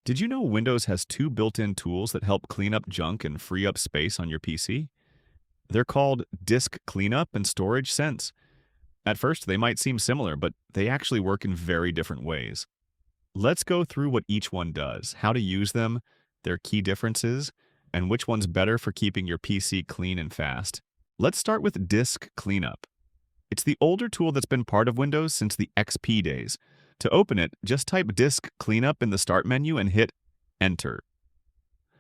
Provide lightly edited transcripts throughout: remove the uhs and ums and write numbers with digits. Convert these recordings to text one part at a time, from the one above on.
Did you know Windows has two built-in tools that help clean up junk and free up space on your PC? They're called Disk Cleanup and Storage Sense. At first, they might seem similar, but they actually work in very different ways. Let's go through what each one does, how to use them, their key differences, and which one's better for keeping your PC clean and fast. Let's start with Disk Cleanup. It's the older tool that's been part of Windows since the XP days. To open it, just type Disk Cleanup in the Start menu and hit Enter.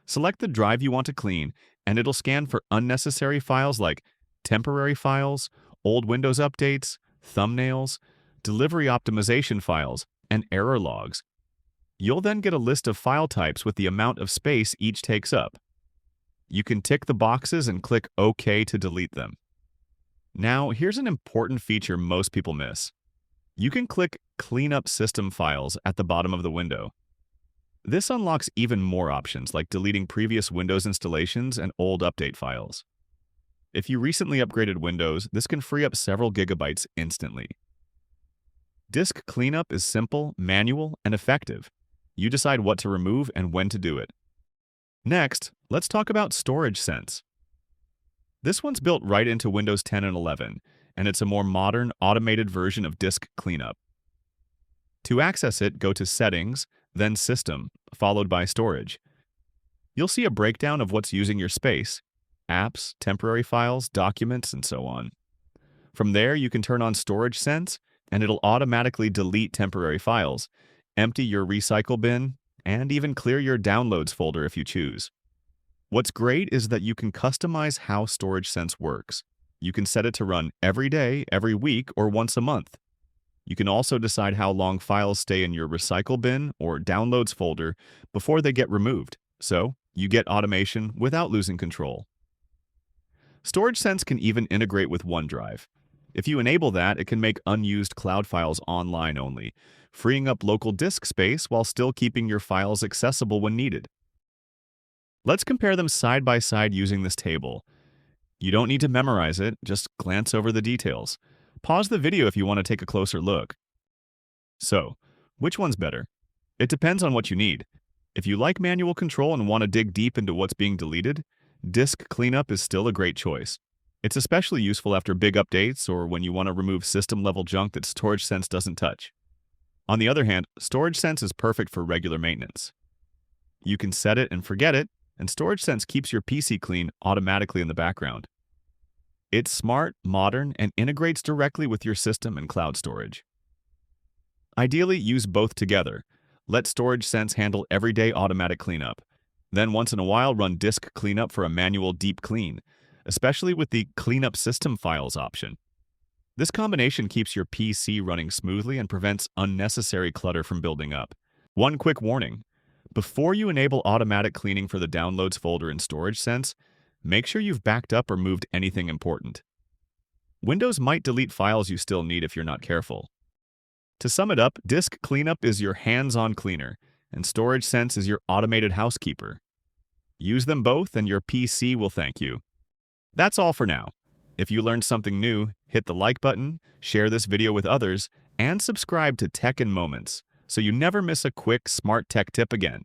Select the drive you want to clean, and it'll scan for unnecessary files like temporary files, old Windows updates, thumbnails, delivery optimization files, and error logs. You'll then get a list of file types with the amount of space each takes up. You can tick the boxes and click OK to delete them. Now, here's an important feature most people miss. You can click Clean Up System Files at the bottom of the window. This unlocks even more options like deleting previous Windows installations and old update files. If you recently upgraded Windows, this can free up several gigabytes instantly. Disk Cleanup is simple, manual, and effective. You decide what to remove and when to do it. Next, let's talk about Storage Sense. This one's built right into Windows 10 and 11, and it's a more modern, automated version of Disk Cleanup. To access it, go to Settings, then System, followed by Storage. You'll see a breakdown of what's using your space: apps, temporary files, documents, and so on. From there, you can turn on Storage Sense, and it'll automatically delete temporary files, empty your recycle bin, and even clear your Downloads folder if you choose. What's great is that you can customize how Storage Sense works. You can set it to run every day, every week, or once a month. You can also decide how long files stay in your recycle bin or Downloads folder before they get removed, so you get automation without losing control. Storage Sense can even integrate with OneDrive. If you enable that, it can make unused cloud files online only, freeing up local disk space while still keeping your files accessible when needed. Let's compare them side by side using this table. You don't need to memorize it, just glance over the details. Pause the video if you want to take a closer look. So, which one's better? It depends on what you need. If you like manual control and want to dig deep into what's being deleted, Disk Cleanup is still a great choice. It's especially useful after big updates or when you want to remove system-level junk that Storage Sense doesn't touch. On the other hand, Storage Sense is perfect for regular maintenance. You can set it and forget it, and Storage Sense keeps your PC clean automatically in the background. It's smart, modern, and integrates directly with your system and cloud storage. Ideally, use both together. Let Storage Sense handle everyday automatic cleanup. Then once in a while, run Disk Cleanup for a manual deep clean, especially with the Clean Up System Files option. This combination keeps your PC running smoothly and prevents unnecessary clutter from building up. One quick warning: before you enable automatic cleaning for the Downloads folder in Storage Sense, make sure you've backed up or moved anything important. Windows might delete files you still need if you're not careful. To sum it up, Disk Cleanup is your hands-on cleaner, and Storage Sense is your automated housekeeper. Use them both and your PC will thank you. That's all for now. If you learned something new, hit the like button, share this video with others, and subscribe to Tech in Moments so you never miss a quick, smart tech tip again.